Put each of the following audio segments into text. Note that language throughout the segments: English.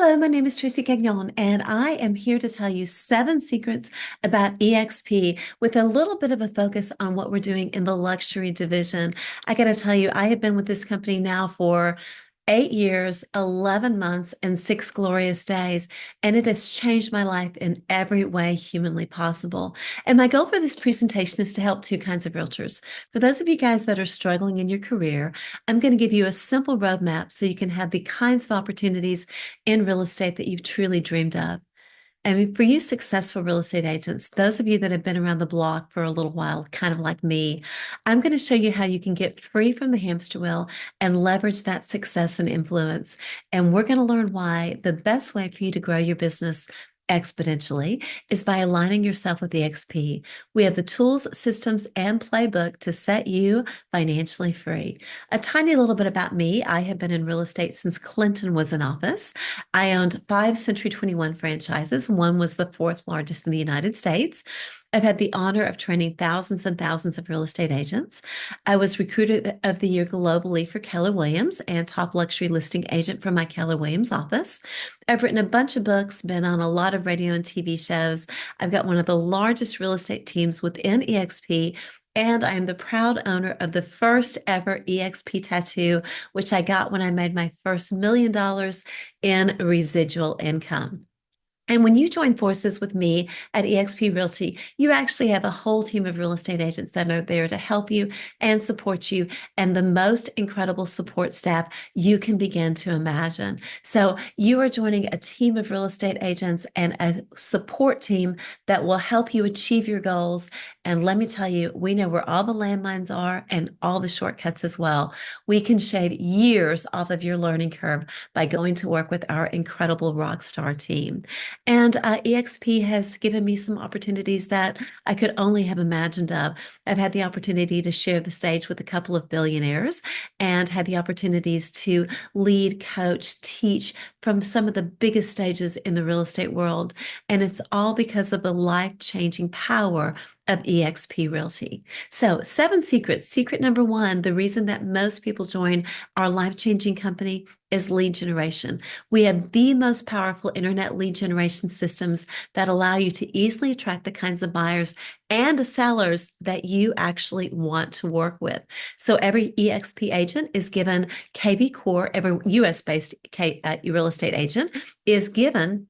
Hello, my name is Traci Gagnon, and I am here to tell you 7 secrets about eXp with a little bit of a focus on what we're doing in the luxury division. I got to tell you, I have been with this company now for 8 years, 11 months, and 6 glorious days, and it has changed my life in every way humanly possible. And my goal for this presentation is to help two kinds of realtors. For those of you guys that are struggling in your career, I'm going to give you a simple roadmap so you can have the kinds of opportunities in real estate that you've truly dreamed of. And for you successful real estate agents, those of you that have been around the block for a little while, kind of like me, I'm going to show you how you can get free from the hamster wheel and leverage that success and influence. And we're going to learn why the best way for you to grow your business exponentially is by aligning yourself with the eXp. We have the tools, systems, and playbook to set you financially free. A tiny little bit about me. I have been in real estate since Clinton was in office. I owned 5 Century 21 franchises. One was the fourth largest in the United States. I've had the honor of training thousands and thousands of real estate agents. I was Recruiter of the Year globally for Keller Williams and top luxury listing agent from my Keller Williams office. I've written a bunch of books, been on a lot of radio and TV shows. I've got one of the largest real estate teams within eXp, and I am the proud owner of the first ever eXp tattoo, which I got when I made my first $1 million in residual income. And when you join forces with me at eXp Realty, you actually have a whole team of real estate agents that are there to help you and support you, and the most incredible support staff you can begin to imagine. So you are joining a team of real estate agents and a support team that will help you achieve your goals. And let me tell you, we know where all the landmines are and all the shortcuts as well. We can shave years off of your learning curve by going to work with our incredible rock star team. And eXp has given me some opportunities that I could only have imagined of. I've had the opportunity to share the stage with a couple of billionaires and had the opportunities to lead, coach, teach from some of the biggest stages in the real estate world. And it's all because of the life-changing power of eXp Realty. So, 7 secrets. Secret number 1, the reason that most people join our life-changing company is lead generation. We have the most powerful internet lead generation systems that allow you to easily attract the kinds of buyers and sellers that you actually want to work with. So every eXp agent is given KV Core, every US-based real estate agent is given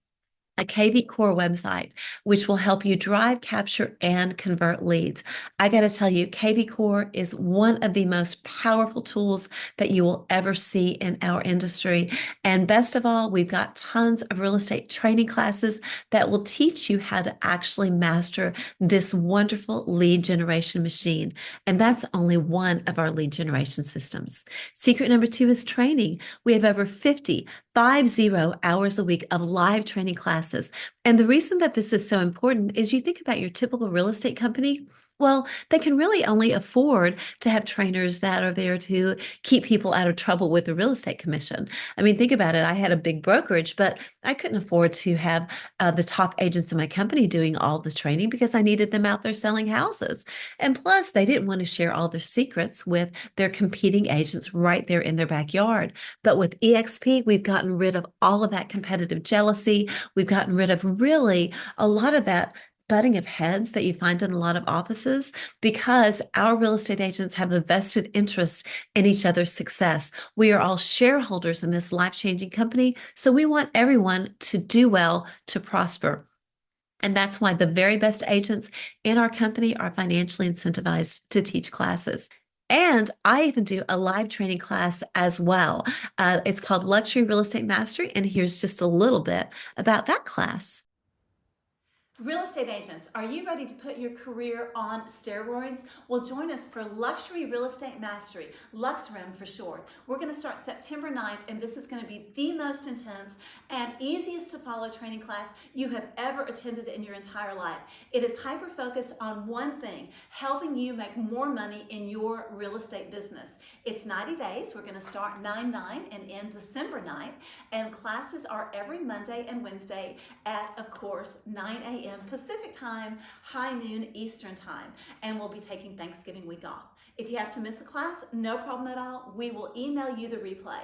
a KV Core website, which will help you drive, capture, and convert leads. I got to tell you, KV Core is one of the most powerful tools that you will ever see in our industry. And best of all, we've got tons of real estate training classes that will teach you how to actually master this wonderful lead generation machine. And that's only one of our lead generation systems. Secret number 2 is training. We have over 50 hours a week of live training classes. And the reason that this is so important is you think about your typical real estate company. Well, they can really only afford to have trainers that are there to keep people out of trouble with the real estate commission. I mean, think about it. I had a big brokerage, but I couldn't afford to have the top agents in my company doing all the training because I needed them out there selling houses. And plus, they didn't want to share all their secrets with their competing agents right there in their backyard. But with eXp, we've gotten rid of all of that competitive jealousy. We've gotten rid of really a lot of that butting of heads that you find in a lot of offices because our real estate agents have a vested interest in each other's success. We are all shareholders in this life-changing company, so we want everyone to do well, to prosper. And that's why the very best agents in our company are financially incentivized to teach classes. And I even do a live training class as well. It's called Luxury Real Estate Mastery, and here's just a little bit about that class. Real estate agents, are you ready to put your career on steroids? Well, join us for Luxury Real Estate Mastery, LuxREM for short. We're going to start September 9th, and this is going to be the most intense and easiest to follow training class you have ever attended in your entire life. It is hyper-focused on one thing, helping you make more money in your real estate business. It's 90 days. We're going to start 9/9 and end December 9th, and classes are every Monday and Wednesday at, of course, 9 a.m. Pacific time, high noon Eastern time, and we'll be taking Thanksgiving week off. If you have to miss a class, no problem at all. We will email you the replay.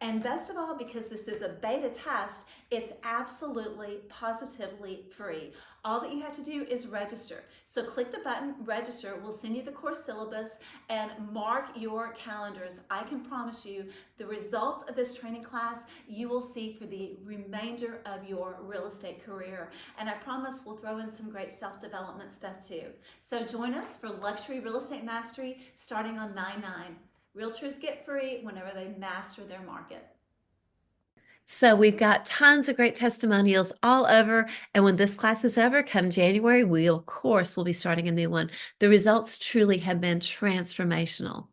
And best of all, because this is a beta test, it's absolutely, positively free. All that you have to do is register. So click the button, register. We'll send you the course syllabus and mark your calendars. I can promise you the results of this training class you will see for the remainder of your real estate career. And I promise we'll throw in some great self-development stuff too. So join us for Luxury Real Estate Mastery starting on 9/9. Realtors get free whenever they master their market. So we've got tons of great testimonials all over. And when this class is over, come January, we of course will be starting a new one. The results truly have been transformational.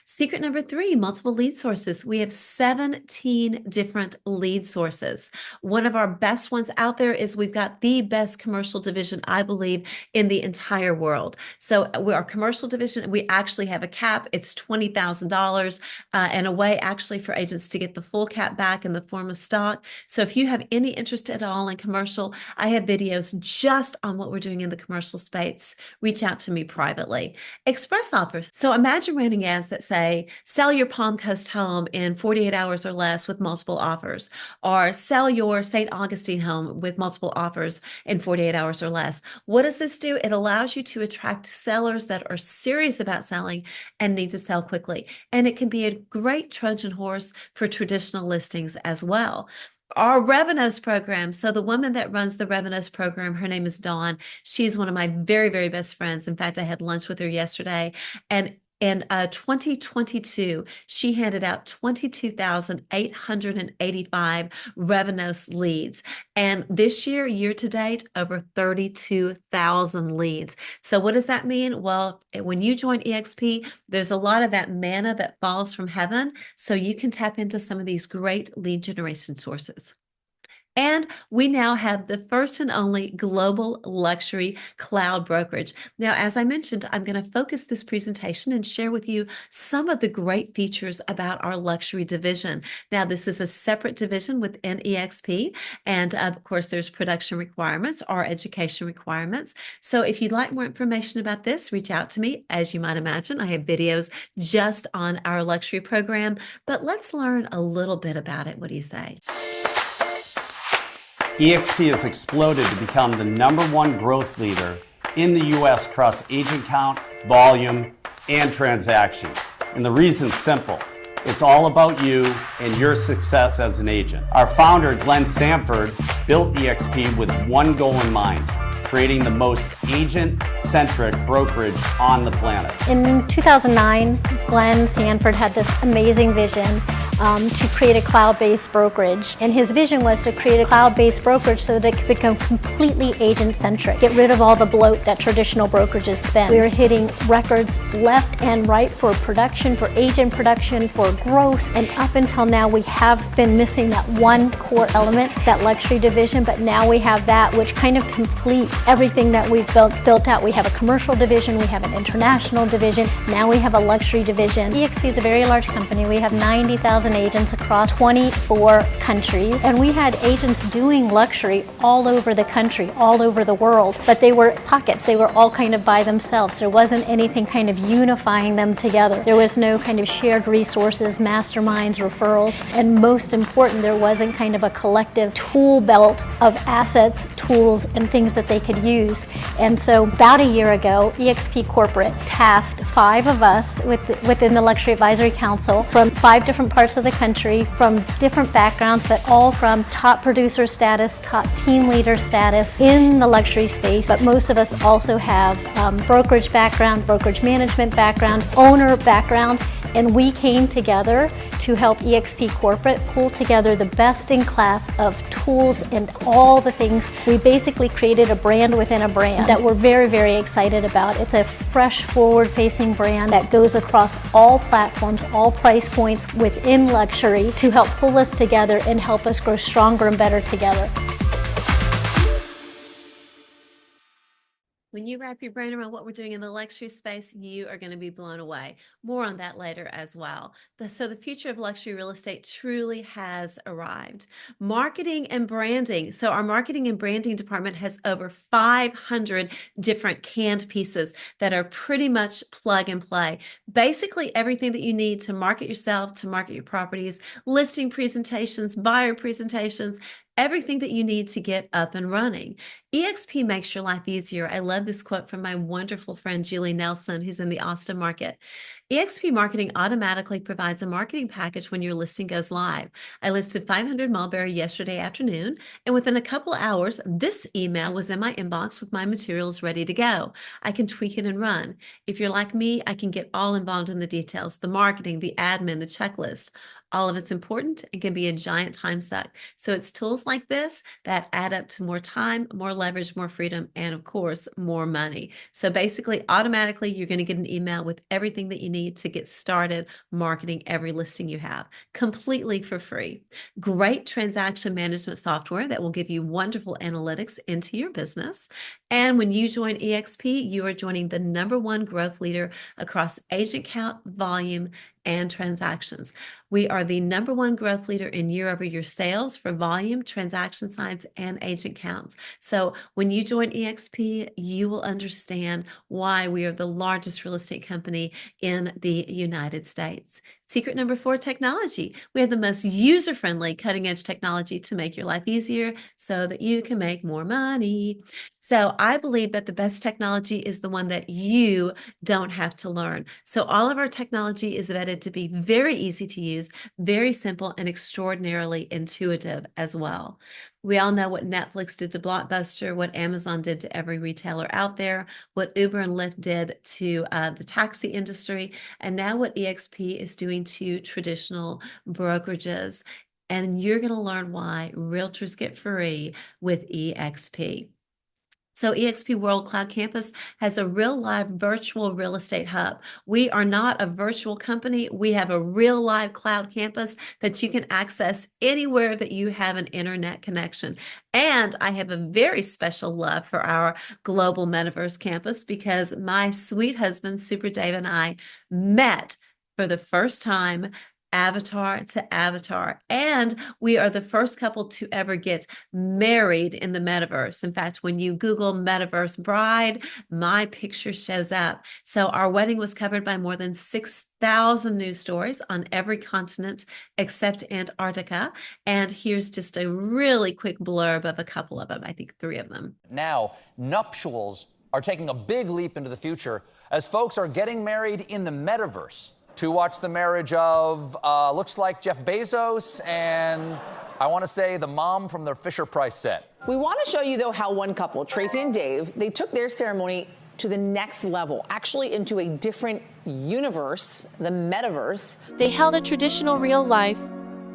Secret number 3, multiple lead sources. We have 17 different lead sources. One of our best ones out there is we've got the best commercial division, I believe, in the entire world. So our commercial division, we actually have a cap. It's $20,000 and a way actually for agents to get the full cap back in the form of stock. So if you have any interest at all in commercial, I have videos just on what we're doing in the commercial space. Reach out to me privately. Express offers. So imagine running ads that say, sell your Palm Coast home in 48 hours or less with multiple offers, or sell your St. Augustine home with multiple offers in 48 hours or less. What does this do? It allows you to attract sellers that are serious about selling and need to sell quickly. And it can be a great Trojan horse for traditional listings as well. Our Revenos program. So the woman that runs the Revenos program, her name is Dawn. She's one of my very, very best friends. In fact, I had lunch with her yesterday. And in 2022, she handed out 22,885 Revenos leads. And this year, year to date, over 32,000 leads. So what does that mean? Well, when you join eXp, there's a lot of that manna that falls from heaven. So you can tap into some of these great lead generation sources. And we now have the first and only global luxury cloud brokerage. Now, as I mentioned, I'm going to focus this presentation and share with you some of the great features about our luxury division. Now, this is a separate division within eXp. And of course, there's production requirements or education requirements. So if you'd like more information about this, reach out to me. As you might imagine, I have videos just on our luxury program, but let's learn a little bit about it. What do you say? eXp has exploded to become the #1 growth leader in the U.S. across agent count, volume, and transactions. And the reason's simple. It's all about you and your success as an agent. Our founder, Glenn Sanford, built eXp with one goal in mind: creating the most agent-centric brokerage on the planet. In 2009, Glenn Sanford had this amazing vision to create a cloud-based brokerage. And his vision was to create a cloud-based brokerage so that it could become completely agent-centric. Get rid of all the bloat that traditional brokerages spend. We were hitting records left and right for production, for agent production, for growth. And up until now, we have been missing that one core element, that luxury division. But now we have that, which kind of completes everything that we've built out. We have a commercial division, we have an international division, now we have a luxury division. eXp is a very large company. We have 90,000 agents across 24 countries, and we had agents doing luxury all over the country, all over the world, but they were pockets. They were all kind of by themselves. There wasn't anything kind of unifying them together. There was no kind of shared resources, masterminds, referrals, and most important, there wasn't kind of a collective tool belt of assets, tools, and things that they could use. And so about a year ago, eXp Corporate tasked 5 of us within the Luxury Advisory Council from 5 different parts of the country, from different backgrounds, but all from top producer status, top team leader status in the luxury space. But most of us also have brokerage background, brokerage management background, owner background, and we came together to help eXp Corporate pull together the best in class of tools and all the things. We basically created a brand within a brand that we're very, very excited about. It's a fresh, forward-facing brand that goes across all platforms, all price points within luxury to help pull us together and help us grow stronger and better together. When you wrap your brain around what we're doing in the luxury space, you are going to be blown away. More on that later as well. So the future of luxury real estate truly has arrived. Marketing and branding. So our marketing and branding department has over 500 different canned pieces that are pretty much plug and play. Basically everything that you need to market yourself, to market your properties, listing presentations, buyer presentations, everything that you need to get up and running. eXp makes your life easier. I love this quote from my wonderful friend, Julie Nelson, who's in the Austin market. eXp marketing automatically provides a marketing package when your listing goes live. I listed 500 Mulberry yesterday afternoon, and within a couple hours, this email was in my inbox with my materials ready to go. I can tweak it and run. If you're like me, I can get all involved in the details, the marketing, the admin, the checklist. All of it's important and can be a giant time suck. So it's tools like this that add up to more time, more leverage, more freedom, and of course, more money. So basically, automatically, you're going to get an email with everything that you need to get started marketing every listing you have, completely for free. Great transaction management software that will give you wonderful analytics into your business. And when you join eXp, you are joining the #1 growth leader across agent count, volume, and transactions. We are the #1 growth leader in year-over-year sales for volume, transaction size, and agent counts. So when you join eXp, you will understand why we are the largest real estate company in the United States. Secret #4, technology. We have the most user-friendly, cutting-edge technology to make your life easier so that you can make more money. So I believe that the best technology is the one that you don't have to learn. So all of our technology is vetted to be very easy to use, very simple, and extraordinarily intuitive as well. We all know what Netflix did to Blockbuster, what Amazon did to every retailer out there, what Uber and Lyft did to the taxi industry, and now what eXp is doing to traditional brokerages. And you're going to learn why realtors get free with eXp. So eXp World Cloud Campus has a real live virtual real estate hub. We are not a virtual company. We have a real live cloud campus that you can access anywhere that you have an internet connection. And I have a very special love for our global metaverse campus because my sweet husband, Super Dave, and I met for the first time avatar to avatar. And we are the first couple to ever get married in the metaverse. In fact, when you Google metaverse bride, my picture shows up. So our wedding was covered by more than 6,000 news stories on every continent except Antarctica. And here's just a really quick blurb of a couple of them, I think 3 of them. Now, nuptials are taking a big leap into the future as folks are getting married in the metaverse. To watch the marriage of, looks like Jeff Bezos and I want to say the mom from the Fisher-Price set. We want to show you, though, how one couple, Traci and Dave, they took their ceremony to the next level, actually into a different universe, the metaverse. They held a traditional real-life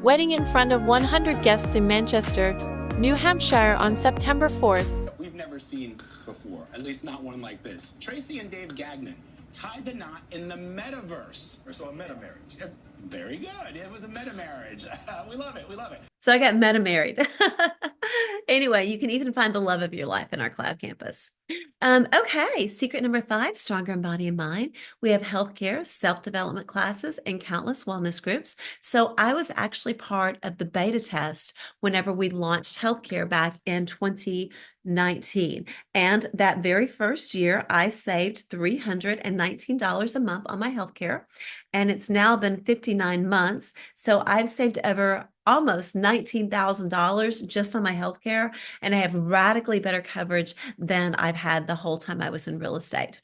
wedding in front of 100 guests in Manchester, New Hampshire on September 4th. We've never seen before, at least not one like this. Traci and Dave Gagnon tied the knot in the metaverse. So a meta marriage. Very good. It was a meta marriage. We love it. We love it. So I got meta married. Anyway, you can even find the love of your life in our cloud campus. Okay, secret #5, stronger in body and mind. We have healthcare, self-development classes, and countless wellness groups. So I was actually part of the beta test whenever we launched healthcare back in 2019. And that very first year, I saved $319 a month on my healthcare. And it's now been 59 months. So I've saved over almost $19,000 just on my healthcare, and I have radically better coverage than I've had the whole time I was in real estate.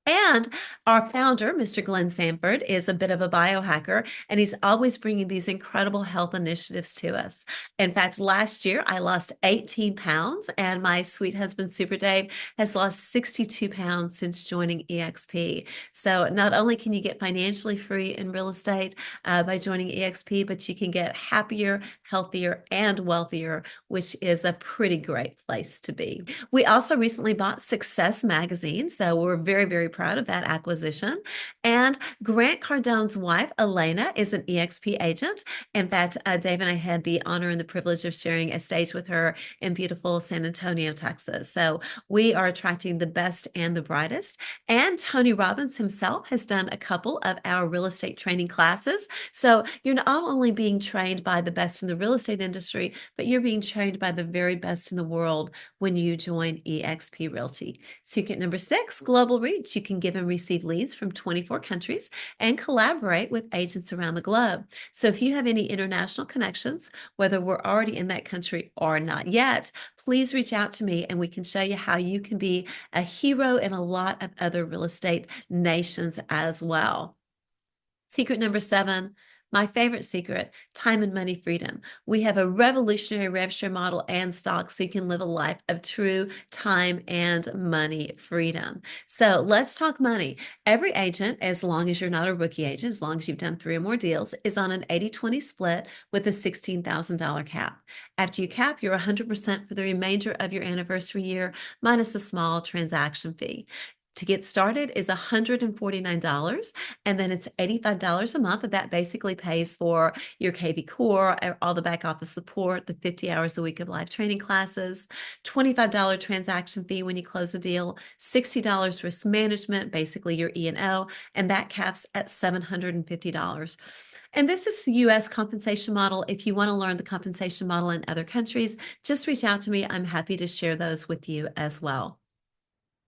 And our founder, Mr. Glenn Sanford, is a bit of a biohacker, and he's always bringing these incredible health initiatives to us. In fact, last year, I lost 18 pounds, and my sweet husband, Super Dave, has lost 62 pounds since joining eXp. So not only can you get financially free in real estate by joining eXp, but you can get happier, healthier, and wealthier, which is a pretty great place to be. We also recently bought Success Magazine, so we're very, very proud of that acquisition. And Grant Cardone's wife, Elena, is an eXp agent. In fact, Dave and I had the honor and the privilege of sharing a stage with her in beautiful San Antonio, Texas. So we are attracting the best and the brightest. And Tony Robbins himself has done a couple of our real estate training classes. So you're not only being trained by the best in the real estate industry, but you're being trained by the very best in the world when you join eXp Realty. Secret number 6, global reach. You can give and receive leads from 24 countries and collaborate with agents around the globe. So if you have any international connections, whether we're already in that country or not yet, please reach out to me and we can show you how you can be a hero in a lot of other real estate nations as well. Secret number 7, my favorite secret, time and money freedom. We have a revolutionary rev share model and stock so you can live a life of true time and money freedom. So let's talk money. Every agent, as long as you're not a rookie agent, as long as you've done 3 or more deals, is on an 80-20 split with a $16,000 cap. After you cap, you're 100% for the remainder of your anniversary year minus a small transaction fee. To get started is $149, and then it's $85 a month. And that basically pays for your KV core, all the back office support, the 50 hours a week of live training classes, $25 transaction fee when you close a deal, $60 risk management, basically your E&O, and that caps at $750. And this is the US compensation model. If you want to learn the compensation model in other countries, just reach out to me. I'm happy to share those with you as well.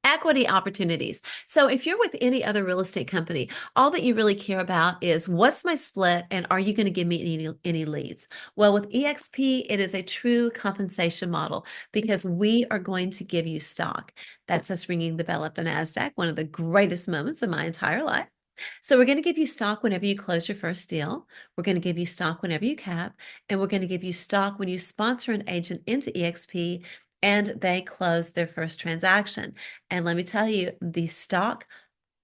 Equity opportunities. So if you're with any other real estate company, all that you really care about is what's my split and are you going to give me any leads? Well, with eXp, it is a true compensation model because we are going to give you stock. That's us ringing the bell at the NASDAQ, one of the greatest moments of my entire life. So we're going to give you stock whenever you close your first deal. We're going to give you stock whenever you cap, and we're going to give you stock when you sponsor an agent into eXp and they close their first transaction. And let me tell you, the stock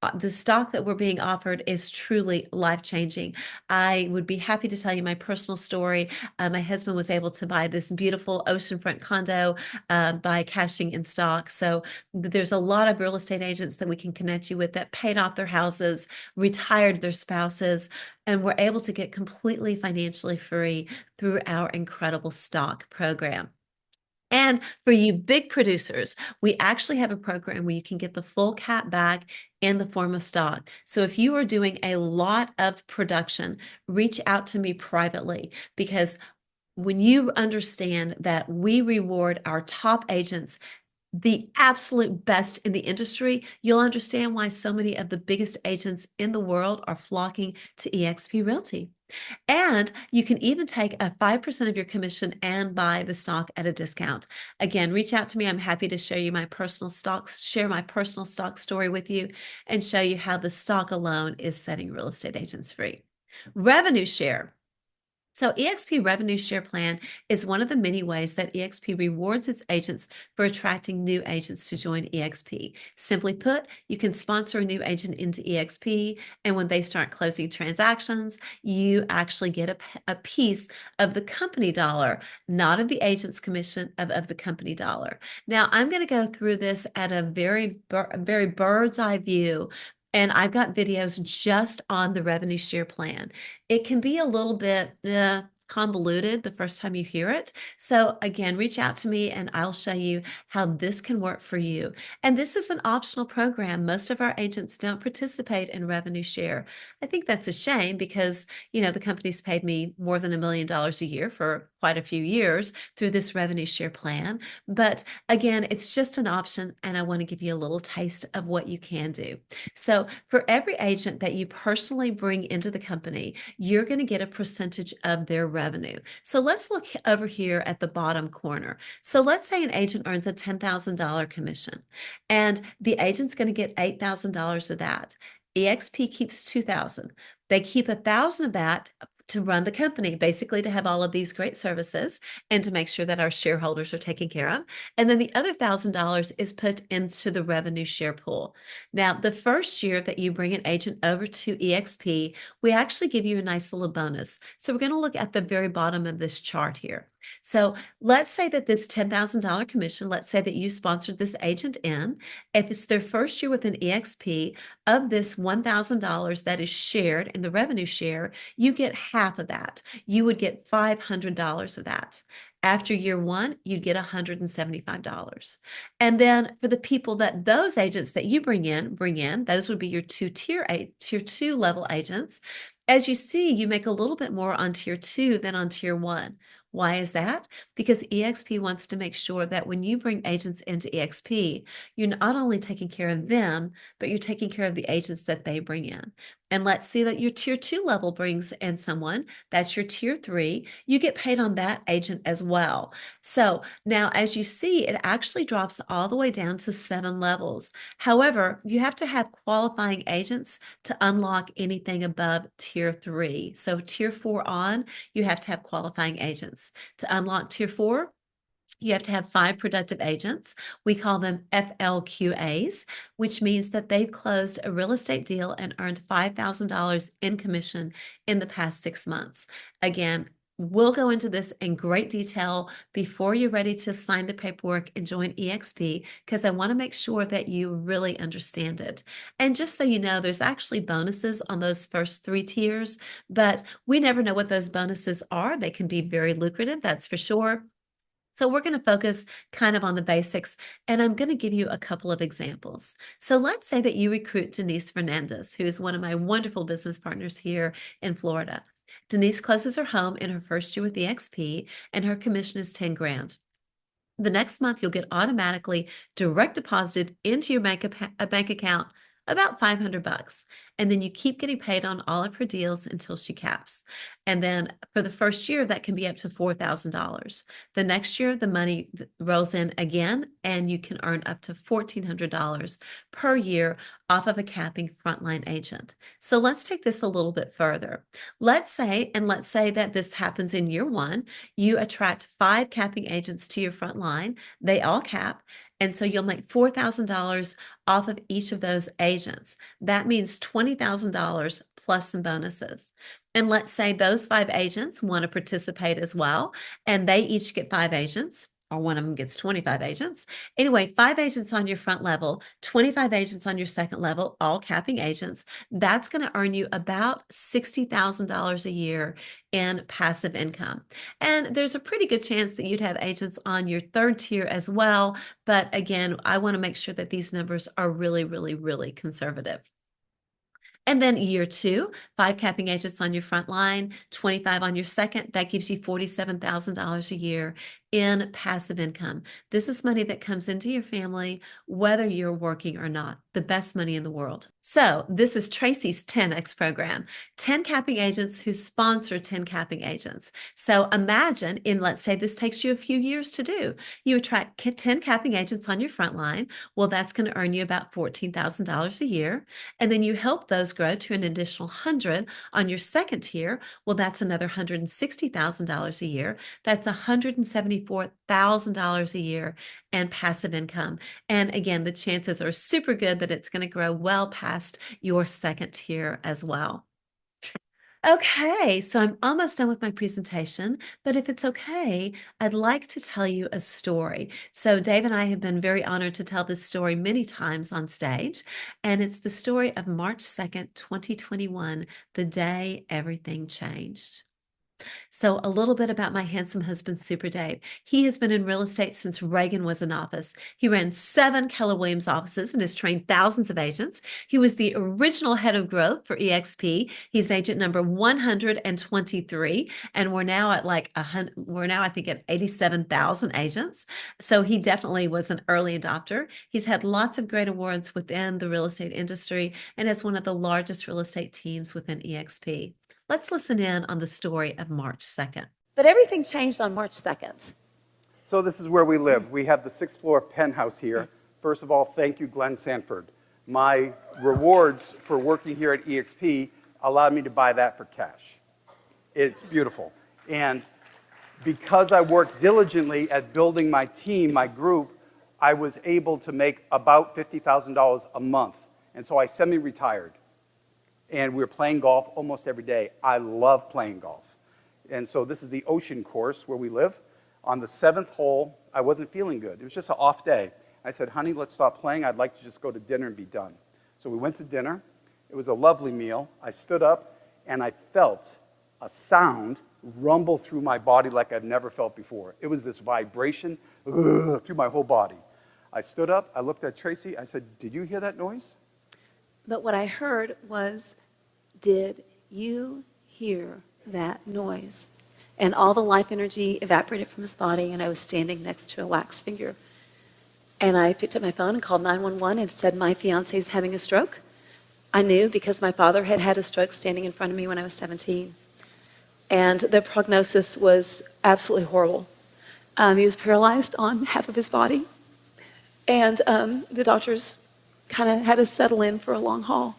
that we're being offered is truly life-changing. I would be happy to tell you my personal story. My husband was able to buy this beautiful oceanfront condo by cashing in stock. So there's a lot of real estate agents that we can connect you with that paid off their houses, retired their spouses, and were able to get completely financially free through our incredible stock program. And for you big producers, we actually have a program where you can get the full cap back in the form of stock. So if you are doing a lot of production, reach out to me privately because when you understand that we reward our top agents the absolute best in the industry, you'll understand why so many of the biggest agents in the world are flocking to eXp Realty. And you can even take a 5% of your commission and buy the stock at a discount. Again, reach out to me. I'm happy to share my personal stock story with you and show you how the stock alone is setting real estate agents free. Revenue share. So eXp Revenue Share Plan is one of the many ways that eXp rewards its agents for attracting new agents to join eXp. Simply put, you can sponsor a new agent into eXp, and when they start closing transactions, you actually get a piece of the company dollar, not of the agent's commission, of the company dollar. Now, I'm going to go through this at a very bird's eye view. And I've got videos just on the revenue share plan. It can be a little bit convoluted the first time you hear it. So again, reach out to me and I'll show you how this can work for you. And this is an optional program. Most of our agents don't participate in revenue share. I think that's a shame because, you know, the company's paid me more than $1 million a year for quite a few years through this revenue share plan. But again, it's just an option and I want to give you a little taste of what you can do. So for every agent that you personally bring into the company, you're going to get a percentage of their revenue. So let's look over here at the bottom corner. So let's say an agent earns a $10,000 commission and the agent's going to get $8,000 of that. eXp keeps $2,000. They keep $1,000 of that to run the company, basically to have all of these great services and to make sure that our shareholders are taken care of. And then the other $1,000 is put into the revenue share pool. Now, the first year that you bring an agent over to eXp, we actually give you a nice little bonus. So we're going to look at the very bottom of this chart here. So let's say that this $10,000 commission, let's say that you sponsored this agent in. If it's their first year with an eXp, of this $1,000 that is shared in the revenue share, you get half of that. You would get $500 of that. After year one, you'd get $175. And then for the people that those agents that you bring in, those would be your tier 2 level agents. As you see, you make a little bit more on tier 2 than on tier 1. Why is that? Because eXp wants to make sure that when you bring agents into eXp, you're not only taking care of them, but you're taking care of the agents that they bring in. And let's see that your tier 2 level brings in someone, that's your tier 3, you get paid on that agent as well. So now as you see, it actually drops all the way down to 7 levels. However, you have to have qualifying agents to unlock anything above tier 3. So tier 4 on, you have to have qualifying agents. To unlock tier 4, you have to have 5 productive agents. We call them FLQAs, which means that they've closed a real estate deal and earned $5,000 in commission in the past 6 months. Again, we'll go into this in great detail before you're ready to sign the paperwork and join eXp, because I want to make sure that you really understand it. And just so you know, there's actually bonuses on those first 3 tiers, but we never know what those bonuses are. They can be very lucrative, that's for sure. So we're going to focus kind of on the basics, and I'm going to give you a couple of examples. So let's say that you recruit Denise Fernandez, who is one of my wonderful business partners here in Florida. Denise closes her home in her first year with eXp, and her commission is 10 grand. The next month, you'll get automatically direct deposited into your bank account about $500. And then you keep getting paid on all of her deals until she caps. And then for the first year, that can be up to $4,000. The next year, the money rolls in again, and you can earn up to $1,400 per year off of a capping frontline agent. So let's take this a little bit further. Let's say that this happens in year one. You attract 5 capping agents to your front line. They all cap. And so you'll make $4,000 off of each of those agents. That means $20,000 plus some bonuses. And let's say those 5 agents want to participate as well, and they each get 5 agents, or one of them gets 25 agents. Anyway, 5 agents on your front level, 25 agents on your second level, all capping agents. That's going to earn you about $60,000 a year in passive income. And there's a pretty good chance that you'd have agents on your third tier as well. But again, I want to make sure that these numbers are really, really, really conservative. And then year 2, 5 capping agents on your front line, 25 on your second. That gives you $47,000 a year in passive income. This is money that comes into your family, whether you're working or not. The best money in the world. So this is Traci's 10X program, 10 capping agents who sponsor 10 capping agents. So imagine, let's say this takes you a few years to do. You attract 10 capping agents on your front line. Well, that's going to earn you about $14,000 a year. And then you help those grow to an additional 100 on your second tier. Well, that's another $160,000 a year. That's $174,000 a year in passive income. And again, the chances are super good that it's going to grow well past your second tier as well. Okay, so I'm almost done with my presentation, but if it's okay, I'd like to tell you a story. So Dave and I have been very honored to tell this story many times on stage, and it's the story of March 2nd, 2021, the day everything changed. So a little bit about my handsome husband, Super Dave. He has been in real estate since Reagan was in office. He ran 7 Keller Williams offices and has trained thousands of agents. He was the original head of growth for eXp. He's agent number 123, and we're now at I think at 87,000 agents. So he definitely was an early adopter. He's had lots of great awards within the real estate industry and has one of the largest real estate teams within eXp. Let's listen in on the story of March 2nd. But everything changed on March 2nd. So this is where we live. We have the 6th floor penthouse here. First of all, thank you, Glenn Sanford. My rewards for working here at eXp allowed me to buy that for cash. It's beautiful. And because I worked diligently at building my team, my group, I was able to make about $50,000 a month. And so I semi-retired. And we were playing golf almost every day. I love playing golf. And so this is the ocean course where we live. On the 7th hole, I wasn't feeling good. It was just an off day. I said, honey, let's stop playing. I'd like to just go to dinner and be done. So we went to dinner. It was a lovely meal. I stood up, and I felt a sound rumble through my body like I've never felt before. It was this vibration through my whole body. I stood up. I looked at Tracy. I said, did you hear that noise? But what I heard was, did you hear that noise? And all the life energy evaporated from his body, and I was standing next to a wax figure. And I picked up my phone and called 911 and said, my fiance's having a stroke. I knew because my father had had a stroke standing in front of me when I was 17. And the prognosis was absolutely horrible. He was paralyzed on half of his body. And the doctors kind of had to settle in for a long haul.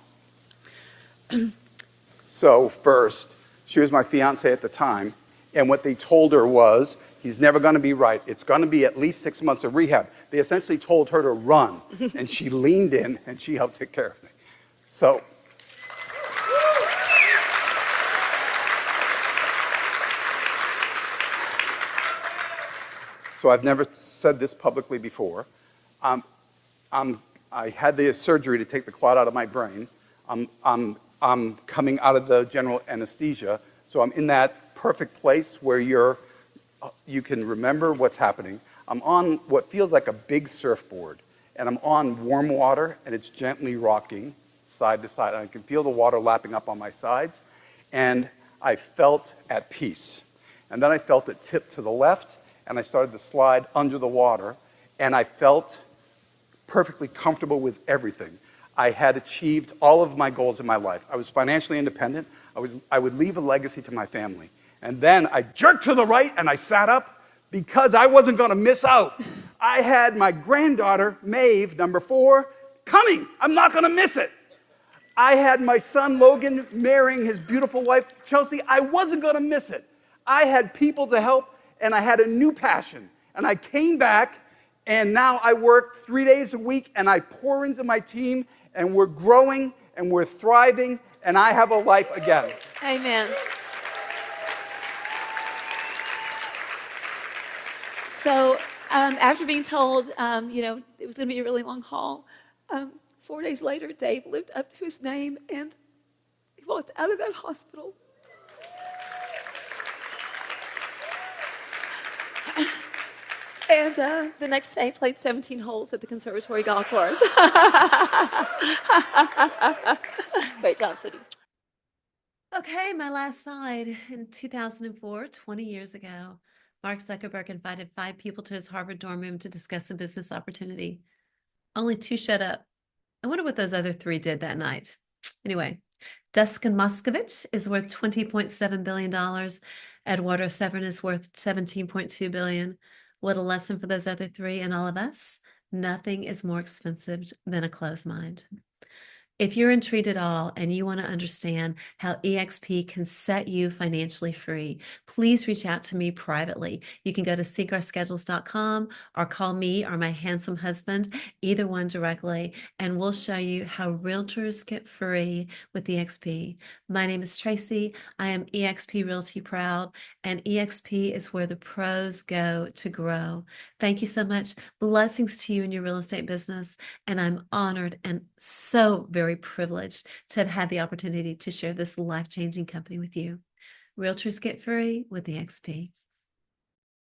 So first, she was my fiance at the time, and what they told her was, he's never going to be right. It's going to be at least 6 months of rehab. They essentially told her to run, and she leaned in, and she helped take care of me. So I've never said this publicly before. I had the surgery to take the clot out of my brain. I'm coming out of the general anesthesia, so I'm in that perfect place where you can remember what's happening. I'm on what feels like a big surfboard, and I'm on warm water, and it's gently rocking side to side. I can feel the water lapping up on my sides, and I felt at peace. And then I felt it tip to the left, and I started to slide under the water, and I felt perfectly comfortable with everything. I had achieved all of my goals in my life. I was financially independent. I would leave a legacy to my family. And then I jerked to the right, and I sat up because I wasn't going to miss out. I had my granddaughter, Maeve, number 4, coming. I'm not going to miss it. I had my son, Logan, marrying his beautiful wife, Chelsea. I wasn't going to miss it. I had people to help, and I had a new passion. And I came back, and now I work 3 days a week, and I pour into my team, and we're growing, and we're thriving, and I have a life again. Amen. So after being told, it was going to be a really long haul, 4 days later, Dave lived up to his name, and he walked out of that hospital. And the next day, played 17 holes at the Conservatory Golf Course. Great job, Sudie. Okay, my last slide. In 2004, 20 years ago, Mark Zuckerberg invited 5 people to his Harvard dorm room to discuss a business opportunity. Only 2 showed up. I wonder what those other 3 did that night. Anyway, Dušan Moskovich is worth $20.7 billion. Eduardo Severin is worth $17.2 billion. What a lesson for those other 3 and all of us. Nothing is more expensive than a closed mind. If you're intrigued at all and you want to understand how eXp can set you financially free, please reach out to me privately. You can go to syncourschedules.com or call me or my handsome husband, either one directly, and we'll show you how realtors get free with eXp. My name is Traci. I am eXp Realty proud, and eXp is where the pros go to grow. Thank you so much. Blessings to you in your real estate business, and I'm honored and so very privileged to have had the opportunity to share this life-changing company with you. Realtors get free with eXp.